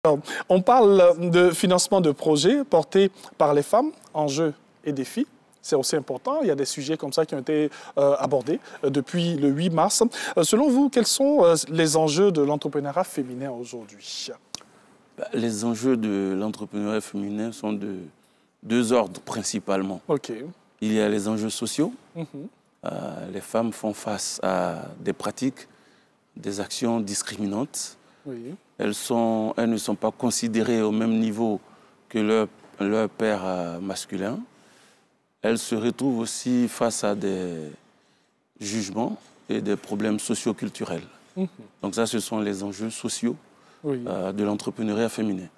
Alors, on parle de financement de projets portés par les femmes, enjeux et défis. C'est aussi important. Il y a des sujets comme ça qui ont été abordés depuis le 8 mars. Selon vous, quels sont les enjeux de l'entrepreneuriat féminin aujourd'hui? Les enjeux de l'entrepreneuriat féminin sont de deux ordres principalement. OK. Il y a les enjeux sociaux. Les femmes font face à des pratiques, des actions discriminantes. Oui. Elles ne sont pas considérées au même niveau que leur père masculin. Elles se retrouvent aussi face à des jugements et des problèmes socio-culturels. Donc ça, ce sont les enjeux sociaux de l'entrepreneuriat féminin.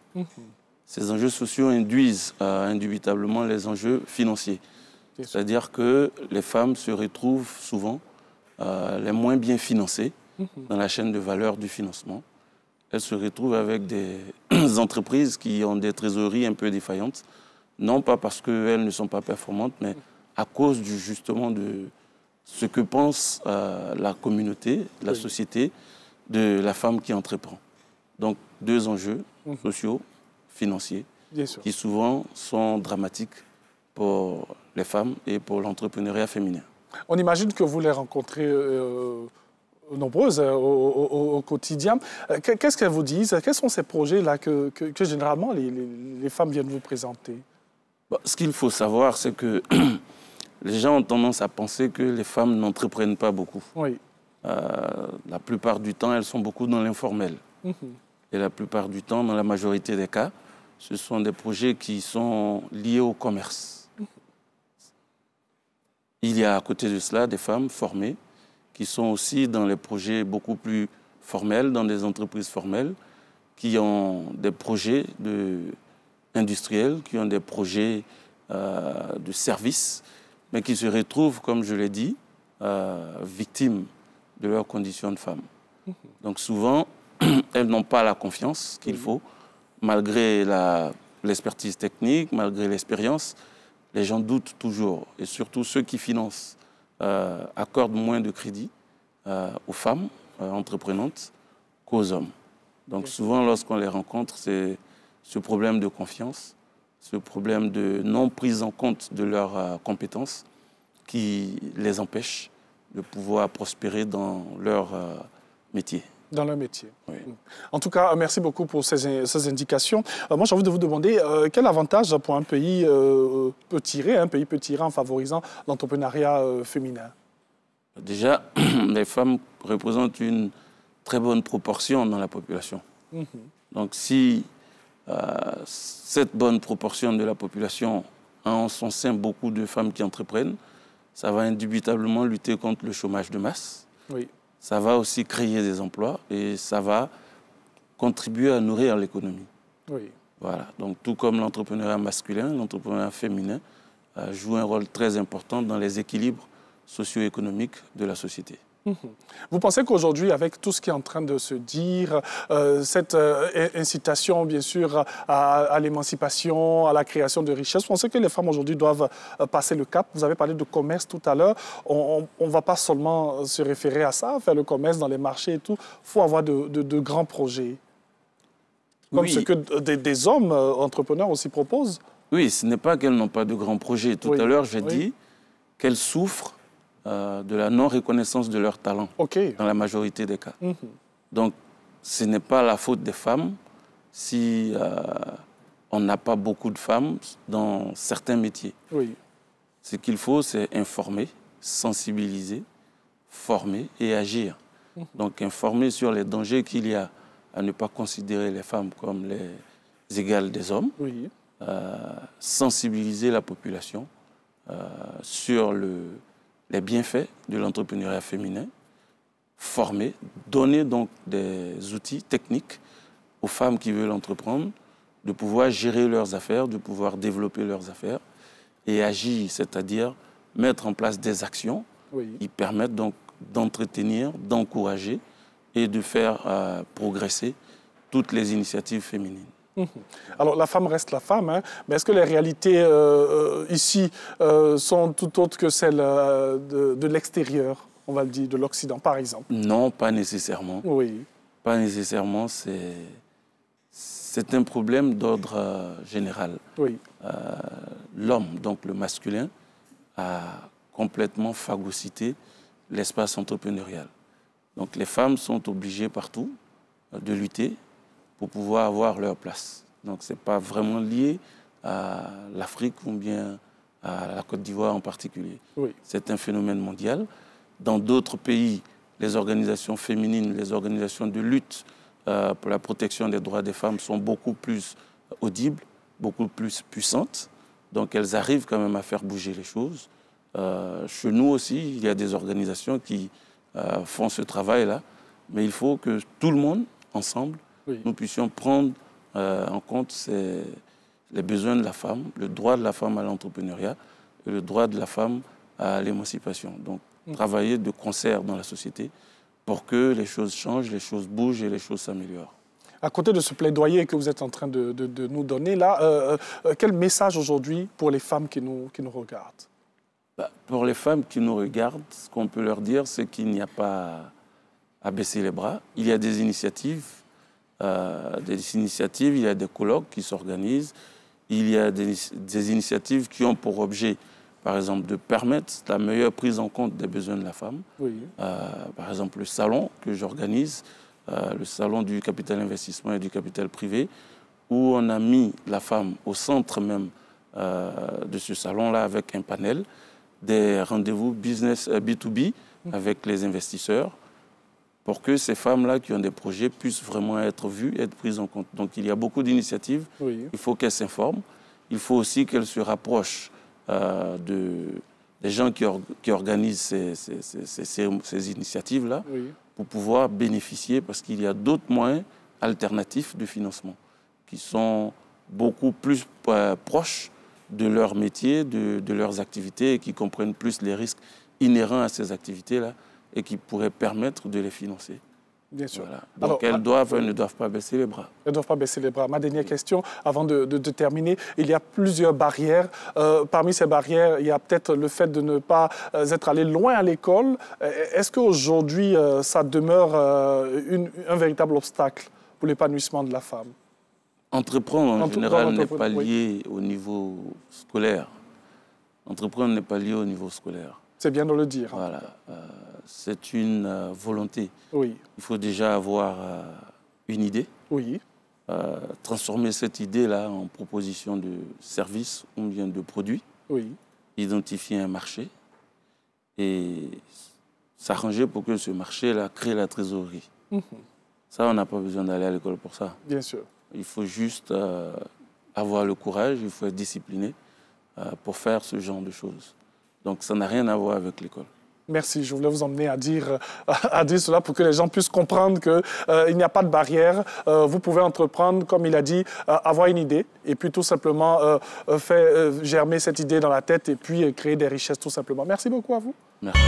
Ces enjeux sociaux induisent indubitablement les enjeux financiers. C'est-à-dire que les femmes se retrouvent souvent les moins bien financées dans la chaîne de valeur du financement. Elles se retrouvent avec des entreprises qui ont des trésoreries un peu défaillantes, non pas parce qu'elles ne sont pas performantes, mais à cause justement de ce que pense la communauté, la société, de la femme qui entreprend. Donc, deux enjeux sociaux, financiers, qui souvent sont dramatiques pour les femmes et pour l'entrepreneuriat féminin. On imagine que vous les rencontrez nombreuses au quotidien. Qu'est-ce qu'elles vous disent? Quels sont ces projets-là que généralement les femmes viennent vous présenter? Ce qu'il faut savoir, c'est que les gens ont tendance à penser que les femmes n'entreprennent pas beaucoup. Oui. La plupart du temps, elles sont beaucoup dans l'informel. Et la plupart du temps, dans la majorité des cas, ce sont des projets qui sont liés au commerce. Il y a à côté de cela des femmes formées qui sont aussi dans les projets beaucoup plus formels, dans des entreprises formelles, qui ont des projets industriels, qui ont des projets de services, mais qui se retrouvent, comme je l'ai dit, victimes de leurs conditions de femmes. Donc souvent, elles n'ont pas la confiance qu'il faut, malgré l'expertise technique, malgré l'expérience. Les gens doutent toujours, et surtout ceux qui financent accordent moins de crédit aux femmes entreprenantes qu'aux hommes. Donc souvent, lorsqu'on les rencontre, c'est ce problème de confiance, ce problème de non prise en compte de leurs compétences qui les empêche de pouvoir prospérer dans leur métier. Dans leur métier. Oui. En tout cas, merci beaucoup pour ces indications. Moi, j'ai envie de vous demander quel avantage pour un pays peut tirer en favorisant l'entrepreneuriat féminin? Déjà, les femmes représentent une très bonne proportion dans la population. Donc si cette bonne proportion de la population a en son sein beaucoup de femmes qui entreprennent, ça va indubitablement lutter contre le chômage de masse. Oui. Ça va aussi créer des emplois et ça va contribuer à nourrir l'économie. Oui. Voilà. Donc, tout comme l'entrepreneuriat masculin, l'entrepreneuriat féminin joue un rôle très important dans les équilibres socio-économiques de la société. Vous pensez qu'aujourd'hui, avec tout ce qui est en train de se dire, cette incitation, bien sûr, à l'émancipation, à la création de richesses, vous pensez que les femmes aujourd'hui doivent passer le cap? Vous avez parlé de commerce tout à l'heure. On ne va pas seulement se référer à ça, faire le commerce dans les marchés et tout. Il faut avoir de grands projets. Comme ce que des hommes entrepreneurs aussi proposent. Oui, ce n'est pas qu'elles n'ont pas de grands projets. Tout à l'heure, j'ai dit qu'elles souffrent de la non-reconnaissance de leur talent, dans la majorité des cas. Donc, ce n'est pas la faute des femmes si on n'a pas beaucoup de femmes dans certains métiers. Ce qu'il faut, c'est informer, sensibiliser, former et agir. Donc, informer sur les dangers qu'il y a à ne pas considérer les femmes comme les égales des hommes, sensibiliser la population sur les bienfaits de l'entrepreneuriat féminin, former, donner donc des outils techniques aux femmes qui veulent entreprendre, de pouvoir gérer leurs affaires, de pouvoir développer leurs affaires et agir, c'est-à-dire mettre en place des actions qui permettent donc d'entretenir, d'encourager et de faire progresser toutes les initiatives féminines. Alors, la femme reste la femme, mais est-ce que les réalités ici sont tout autres que celles de l'extérieur, on va le dire, de l'Occident, par exemple? Non, pas nécessairement. Oui. Pas nécessairement, C'est un problème d'ordre général. Oui. L'homme, donc le masculin, a complètement phagocyté l'espace entrepreneurial. Donc les femmes sont obligées partout de lutter pour pouvoir avoir leur place. Donc ce n'est pas vraiment lié à l'Afrique ou bien à la Côte d'Ivoire en particulier. Oui. C'est un phénomène mondial. Dans d'autres pays, les organisations féminines, les organisations de lutte pour la protection des droits des femmes sont beaucoup plus audibles, beaucoup plus puissantes. Donc elles arrivent quand même à faire bouger les choses. Chez nous aussi, il y a des organisations qui font ce travail-là. Mais il faut que tout le monde, ensemble, oui, nous puissions prendre en compte les besoins de la femme, le droit de la femme à l'entrepreneuriat et le droit de la femme à l'émancipation. Donc, travailler de concert dans la société pour que les choses changent, les choses bougent et les choses s'améliorent. À côté de ce plaidoyer que vous êtes en train de nous donner, là, quel message aujourd'hui pour les femmes qui nous regardent? Pour les femmes qui nous regardent, ce qu'on peut leur dire, c'est qu'il n'y a pas à baisser les bras. Il y a des initiatives, il y a des colloques qui s'organisent, il y a des initiatives qui ont pour objet, par exemple, de permettre la meilleure prise en compte des besoins de la femme. Oui. Par exemple, le salon que j'organise, le salon du capital investissement et du capital privé, où on a mis la femme au centre même de ce salon-là avec un panel, des rendez-vous business B2B avec les investisseurs, pour que ces femmes-là qui ont des projets puissent vraiment être vues, être prises en compte. Donc il y a beaucoup d'initiatives, oui, il faut qu'elles s'informent, il faut aussi qu'elles se rapprochent des gens qui organisent ces initiatives-là, oui, pour pouvoir bénéficier, parce qu'il y a d'autres moyens alternatifs de financement qui sont beaucoup plus proches de leur métier, de leurs activités, et qui comprennent plus les risques inhérents à ces activités-là et qui pourraient permettre de les financer. Bien sûr. Voilà. Donc alors, elles ne doivent pas baisser les bras. Elles ne doivent pas baisser les bras. Ma dernière question, avant de terminer, il y a plusieurs barrières. Parmi ces barrières, il y a peut-être le fait de ne pas être allé loin à l'école. Est-ce qu'aujourd'hui, ça demeure un véritable obstacle pour l'épanouissement de la femme? Entreprendre, en général, n'est pas lié au niveau scolaire. Entreprendre n'est pas lié au niveau scolaire. C'est bien de le dire. Voilà. C'est une volonté. Oui. Il faut déjà avoir une idée. Oui. Transformer cette idée-là en proposition de service ou bien de produit. Oui. Identifier un marché et s'arranger pour que ce marché-là crée la trésorerie. Ça, on n'a pas besoin d'aller à l'école pour ça. Bien sûr. Il faut juste avoir le courage, il faut être discipliné pour faire ce genre de choses. Donc ça n'a rien à voir avec l'école. Merci. Je voulais vous emmener à dire cela pour que les gens puissent comprendre qu'il n'y a pas de barrière. Vous pouvez entreprendre, comme il a dit, avoir une idée et puis tout simplement faire germer cette idée dans la tête et puis créer des richesses tout simplement. Merci beaucoup à vous. Merci.